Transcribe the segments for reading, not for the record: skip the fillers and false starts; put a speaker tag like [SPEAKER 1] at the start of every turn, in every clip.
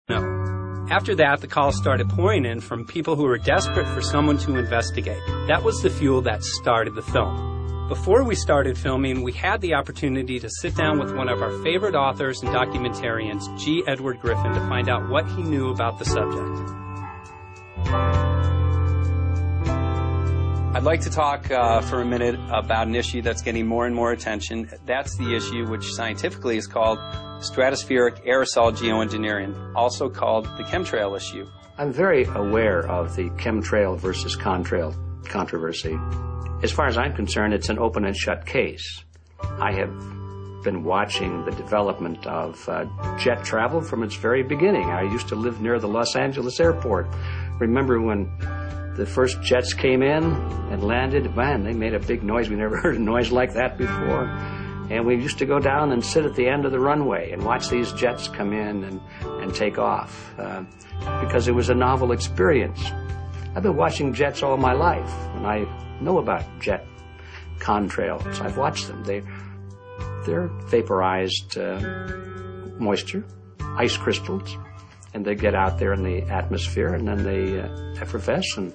[SPEAKER 1] No. After that, the calls started pouring in from people who were desperate for someone to investigate. That was the fuel that started the film. Before we started filming, we had the opportunity to sit down with one of our favorite authors and documentarians, G. Edward Griffin, to find out what he knew about the subject. I'd like to talk for a minute about an issue that's getting more and more attention. That's the issue which scientifically is called stratospheric aerosol geoengineering, also called the chemtrail issue.
[SPEAKER 2] I'm very aware of the chemtrail versus contrail controversy. As far as I'm concerned, it's an open and shut case. I have been watching the development of jet travel from its very beginning. I used to live near the Los Angeles airport. Remember when the first jets came in and landed? Man, they made a big noise. We never heard a noise like that before. And we used to go down and sit at the end of the runway and watch these jets come in and take off because it was a novel experience. I've been watching jets all my life, and I know about jet contrails. I've watched them. They're vaporized moisture, ice crystals, and they get out there in the atmosphere, and then they effervesce and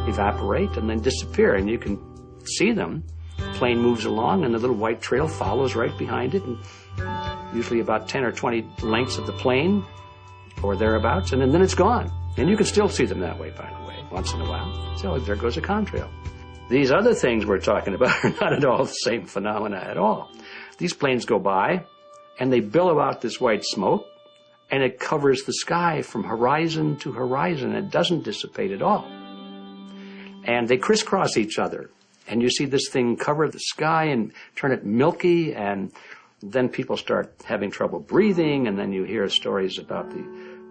[SPEAKER 2] evaporate and then disappear, and you can see them. Plane moves along, and the little white trail follows right behind it, and usually about 10 or 20 lengths of the plane or thereabouts, and then it's gone. And you can still see them that way, by the way, once in a while. So there goes a contrail. These other things we're talking about are not at all the same phenomena at all. These planes go by, and they billow out this white smoke, and it covers the sky from horizon to horizon. It doesn't dissipate at all. And they crisscross each other. And you see this thing cover the sky and turn it milky, and then people start having trouble breathing, and then you hear stories about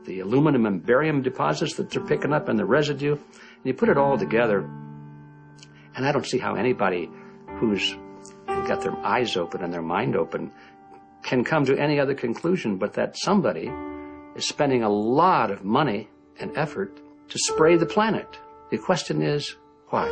[SPEAKER 2] the aluminum and barium deposits that they're picking up and the residue. And you put it all together, and I don't see how anybody who's got their eyes open and their mind open can come to any other conclusion but that somebody is spending a lot of money and effort to spray the planet. The question is, why?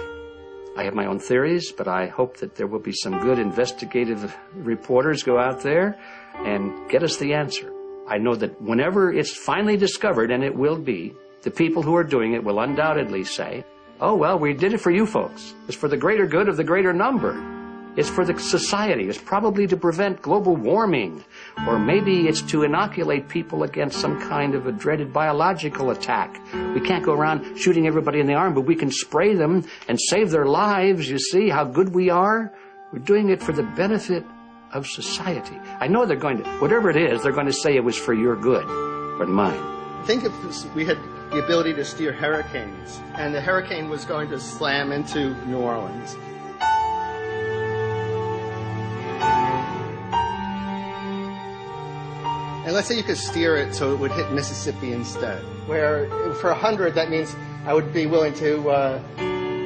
[SPEAKER 2] I have my own theories, but I hope that there will be some good investigative reporters go out there and get us the answer. I know that whenever it's finally discovered, and it will be, the people who are doing it will undoubtedly say, oh, well, we did it for you folks. It's for the greater good of the greater number. It's for the society. It's probably to prevent global warming. Or maybe it's to inoculate people against some kind of a dreaded biological attack. We can't go around shooting everybody in the arm, but we can spray them and save their lives. You see how good we are? We're doing it for the benefit of society. I know they're going to, whatever it is, they're going to say it was for your good or mine.
[SPEAKER 3] Think if we had the ability to steer hurricanes, and the hurricane was going to slam into New Orleans. And let's say you could steer it so it would hit Mississippi instead, where for 100, that means I would be willing to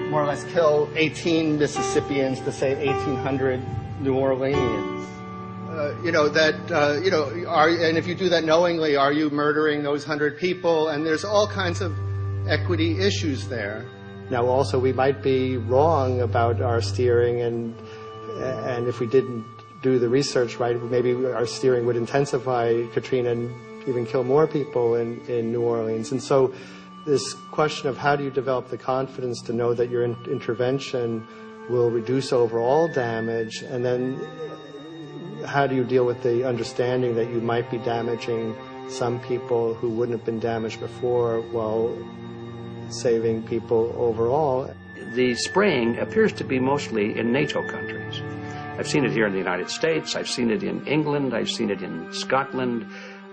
[SPEAKER 3] more or less kill 18 Mississippians to save 1,800 New Orleanians. And if you do that knowingly, are you murdering those 100 people? And there's all kinds of equity issues there. Now, also, we might be wrong about our steering, and if we didn't do the research right, maybe our steering would intensify Katrina and even kill more people in New Orleans. And so this question of how do you develop the confidence to know that your intervention will reduce overall damage, and then how do you deal with the understanding that you might be damaging some people who wouldn't have been damaged before while saving people overall?
[SPEAKER 2] The spraying appears to be mostly in NATO countries. I've seen it here in the United States. I've seen it in England. I've seen it in Scotland.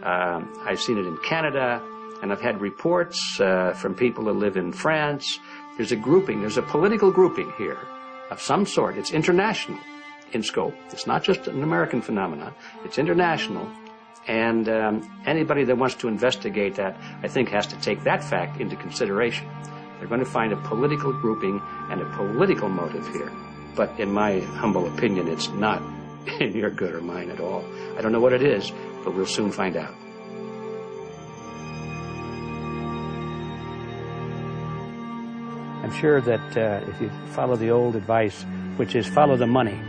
[SPEAKER 2] I've seen it in Canada. And I've had reports from people who live in France. There's a grouping. There's a political grouping here of some sort. It's international in scope. It's not just an American phenomenon. It's international. And anybody that wants to investigate that, I think, has to take that fact into consideration. They're going to find a political grouping and a political motive here. But in my humble opinion, it's not in your good or mine at all. I don't know what it is, but we'll soon find out. I'm sure that if you follow the old advice, which is follow the money,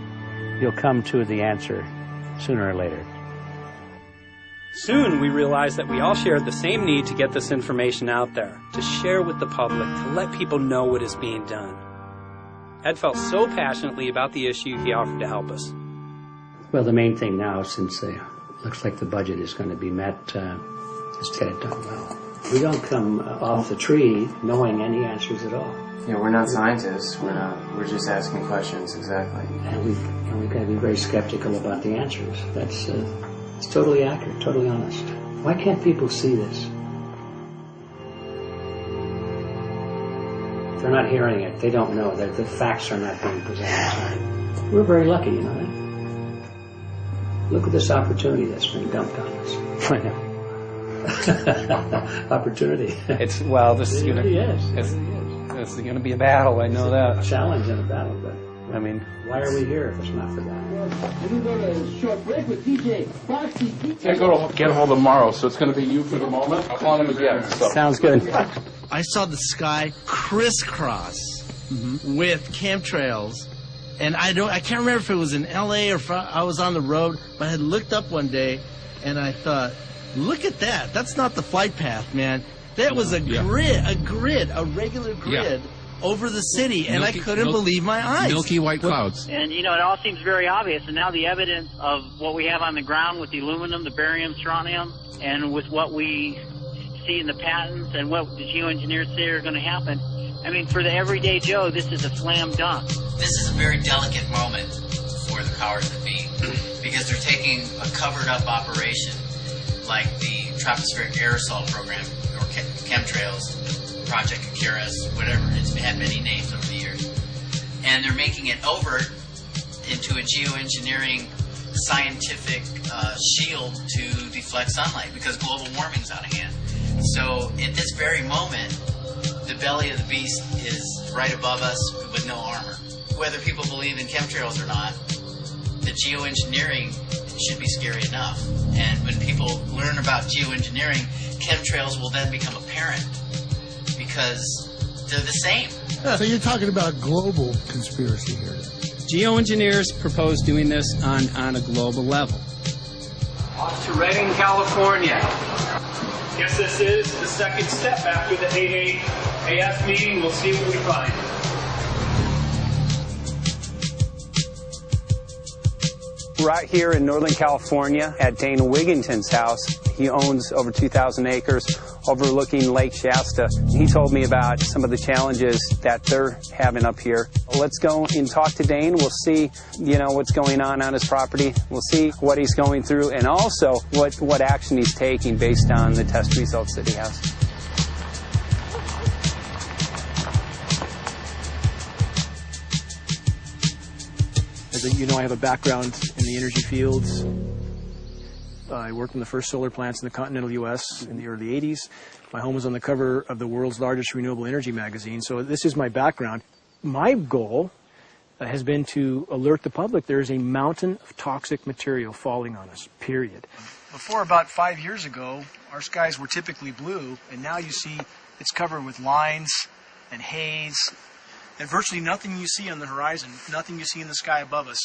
[SPEAKER 2] you'll come to the answer sooner or later.
[SPEAKER 1] Soon, we realized that we all shared the same need to get this information out there, to share with the public, to let people know what is being done. Ed felt so passionately about the issue, he offered to help us.
[SPEAKER 2] Well, the main thing now, since it looks like the budget is going to be met, is to get it done well. We don't come off the tree knowing any answers at all.
[SPEAKER 4] Yeah, we're not scientists. We're just asking questions, exactly.
[SPEAKER 2] And we've got to be very skeptical about the answers. That's it's totally accurate, totally honest. Why can't people see this? They're not hearing it. They don't know that the facts are not being presented. We're very lucky, you know that. Look at this opportunity that's been dumped on us.
[SPEAKER 1] I know.
[SPEAKER 2] Opportunity.
[SPEAKER 1] This is going to
[SPEAKER 2] Yes.
[SPEAKER 1] This is going to be a battle. I know that.
[SPEAKER 2] A challenge and a battle, but
[SPEAKER 1] I mean,
[SPEAKER 2] why are we here if it's not for that?
[SPEAKER 5] We're going to go to a short break with DJ Foxy.
[SPEAKER 6] Can't go to get a hold of Morrow, so it's going to be you for the moment. I'll call him again. So.
[SPEAKER 1] sounds good.
[SPEAKER 7] I saw the sky crisscross with chemtrails, and I can't remember if it was in L.A. or if I was on the road, but I had looked up one day, and I thought, look at that. That's not the flight path, man. That was a regular grid over the city, and I couldn't believe my eyes.
[SPEAKER 6] Milky white clouds.
[SPEAKER 8] And, it all seems very obvious. And now the evidence of what we have on the ground with the aluminum, the barium, strontium, and with what we see in the patents and what the geoengineers say are going to happen, I mean, for the everyday Joe, this is a slam dunk.
[SPEAKER 9] This is a very delicate moment for the powers that be because they're taking a covered-up operation like the tropospheric aerosol program or chemtrails, Project Icarus, whatever. It's had many names over the years. And they're making it overt into a geoengineering scientific shield to deflect sunlight because global warming's out of hand. So at this very moment, the belly of the beast is right above us with no armor. Whether people believe in chemtrails or not, the geoengineering should be scary enough. And when people learn about geoengineering, chemtrails will then become apparent because they're the same.
[SPEAKER 5] So you're talking about global conspiracy here.
[SPEAKER 1] Geoengineers propose doing this on a global level. Off to Redding, California. Guess this is the second step after the 8 AF meeting. We'll see what we find. Right here in Northern California at Dana Wigington's house. He owns over 2,000 acres overlooking Lake Shasta. He told me about some of the challenges that they're having up here. Let's go and talk to Dane. We'll see, what's going on his property. We'll see what he's going through and also what action he's taking based on the test results that he has.
[SPEAKER 10] As I have a background in the energy fields. I worked in the first solar plants in the continental U.S. in the early 80s. My home was on the cover of the world's largest renewable energy magazine, so this is my background. My goal has been to alert the public there is a mountain of toxic material falling on us, period. Before about 5 years ago, our skies were typically blue, and now you see it's covered with lines and haze, and virtually nothing you see on the horizon, nothing you see in the sky above us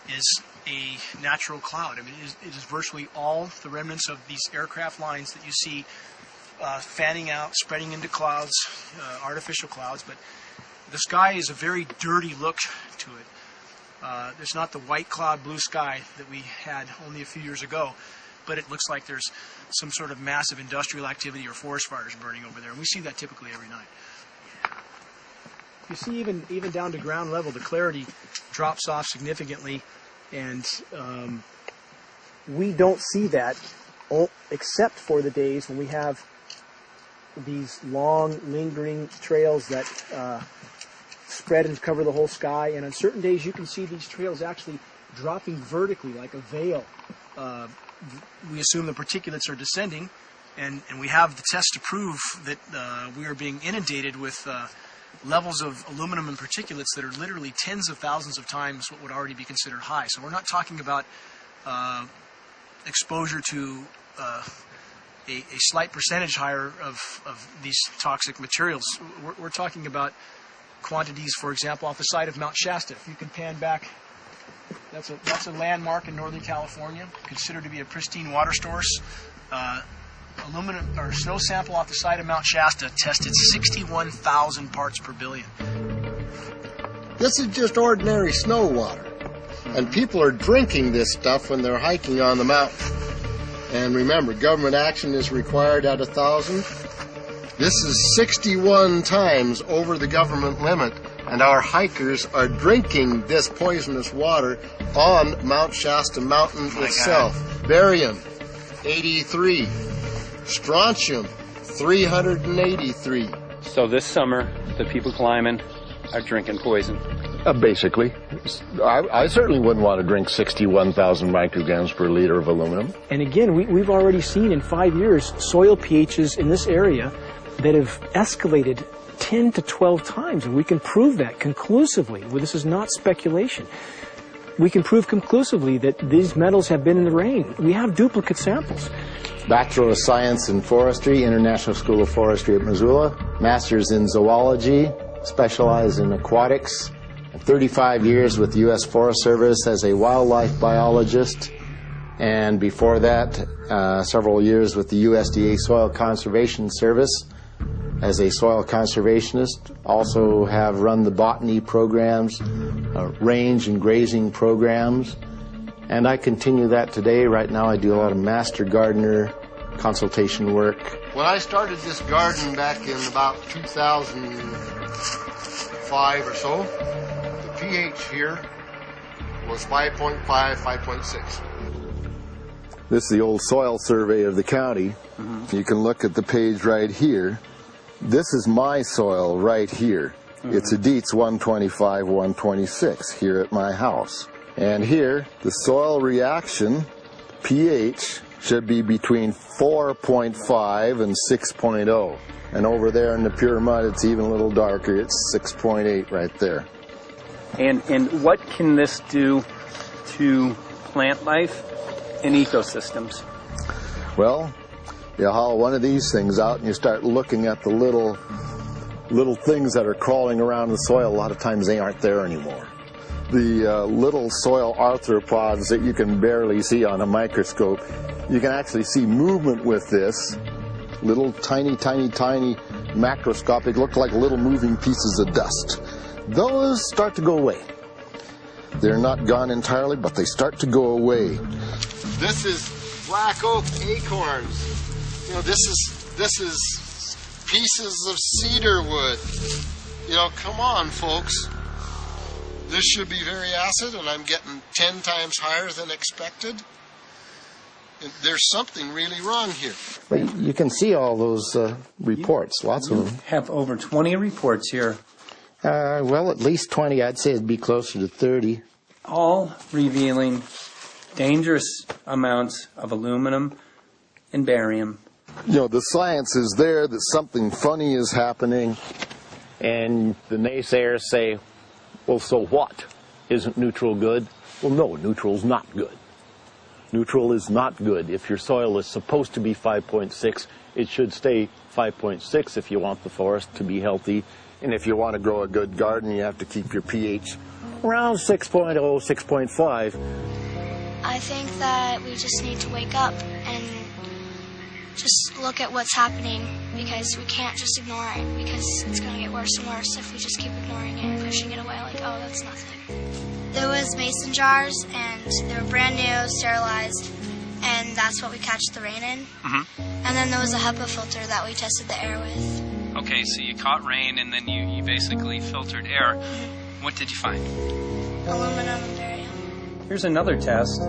[SPEAKER 10] is a natural cloud. I mean, it is virtually all the remnants of these aircraft lines that you see fanning out, spreading into clouds, artificial clouds. But the sky is a very dirty look to it. There's not the white cloud blue sky that we had only a few years ago, but it looks like there's some sort of massive industrial activity or forest fires burning over there. And we see that typically every night. You see, even down to ground level, the clarity drops off significantly, and we don't see that except for the days when we have these long, lingering trails that spread and cover the whole sky. And on certain days, you can see these trails actually dropping vertically like a veil. We assume the particulates are descending, and we have the test to prove that we are being inundated with levels of aluminum and particulates that are literally tens of thousands of times what would already be considered high. So we're not talking about exposure to a slight percentage higher of these toxic materials. We're talking about quantities, for example, off the side of Mount Shasta. If you can pan back That's a landmark in Northern California, considered to be a pristine water source. Aluminum or snow sample off the side of Mount Shasta tested 61,000 parts per billion.
[SPEAKER 11] This is just ordinary snow water. And people are drinking this stuff when they're hiking on the mountain. And remember, government action is required at 1,000. This is 61 times over the government limit, and our hikers are drinking this poisonous water on Mount Shasta Mountain itself. Barium, 83. Strontium, 383.
[SPEAKER 1] So this summer, the people climbing are drinking poison.
[SPEAKER 12] Basically. I certainly wouldn't want to drink 61,000 micrograms per liter of aluminum.
[SPEAKER 10] And again, we've already seen in 5 years soil pHs in this area that have escalated 10 to 12 times, and we can prove that conclusively. Well, this is not speculation. We can prove conclusively that these metals have been in the rain. We have duplicate samples.
[SPEAKER 13] Bachelor of Science in Forestry, International School of Forestry at Missoula. Master's in Zoology, specialized in aquatics. 35 years with the U.S. Forest Service as a wildlife biologist. And before that, several years with the USDA Soil Conservation Service as a soil conservationist. Also have run the botany programs, range and grazing programs. And I continue that today. Right now I do a lot of master gardener consultation work.
[SPEAKER 11] When I started this garden back in about 2005 or so, the pH here was 5.5, 5.6.
[SPEAKER 12] This is the old soil survey of the county. You can look at the page right here. This is my soil right here. It's a Dietz 125, 126 here at my house. And here, the soil reaction pH should be between 4.5 and 6.0. And over there in the pure mud, it's even a little darker. It's 6.8 right there.
[SPEAKER 1] And what can this do to plant life and ecosystems?
[SPEAKER 12] Well, you haul one of these things out and you start looking at the little things that are crawling around the soil. A lot of times they aren't there anymore. The little soil arthropods that you can barely see on a microscope, you can actually see movement with this. Little tiny macroscopic, look like little moving pieces of dust. Those start to go away. They're not gone entirely, but they start to go away.
[SPEAKER 11] This is black oak acorns. You know, this is pieces of cedar wood. You know, come on, folks. This should be very acid, and I'm getting 10 times higher than expected. There's something really wrong here.
[SPEAKER 13] But you can see all those reports, lots of them.
[SPEAKER 1] Have over 20 reports here.
[SPEAKER 13] Well, at least 20. I'd say it'd be closer to 30.
[SPEAKER 1] All revealing dangerous amounts of aluminum and barium.
[SPEAKER 12] You know, the science is there that something funny is happening.
[SPEAKER 2] And the naysayers say, well, so what? Isn't neutral good?
[SPEAKER 12] Well, no, neutral's not good. Neutral is not good. If your soil is supposed to be 5.6, it should stay 5.6 if you want the forest to be healthy. And if you want to grow a good garden, you have to keep your pH around 6.0, 6.5.
[SPEAKER 14] I think that we just need to wake up and just look at what's happening, because we can't just ignore it, because it's going to get worse and worse if we just keep ignoring it and pushing it away like, oh, that's nothing. There was mason jars, and they were brand new, sterilized, and that's what we catch the rain in. And then there was a HEPA filter that we tested the air with.
[SPEAKER 1] Okay, so you caught rain and then you basically filtered air. What did you find?
[SPEAKER 14] Aluminum and barium.
[SPEAKER 1] Here's another test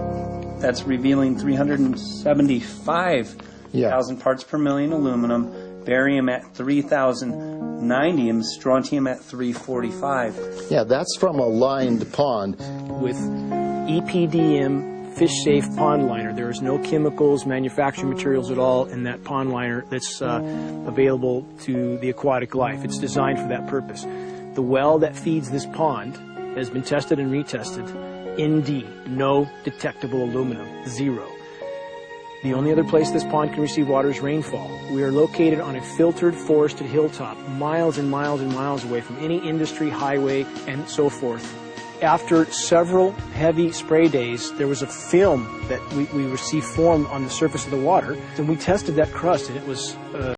[SPEAKER 1] that's revealing 375,000 parts per million aluminum, barium at 3,000, 90, and strontium at 345.
[SPEAKER 12] Yeah, that's from a lined pond.
[SPEAKER 10] With EPDM fish-safe pond liner. There is no chemicals, manufacturing materials at all in that pond liner that's available to the aquatic life. It's designed for that purpose. The well that feeds this pond has been tested and retested. ND, no detectable aluminum, 0. The only other place this pond can receive water is rainfall. We are located on a filtered, forested hilltop, miles and miles and miles away from any industry, highway, and so forth. after several heavy spray days, there was a film that we received form on the surface of the water, and we tested that crust, and it was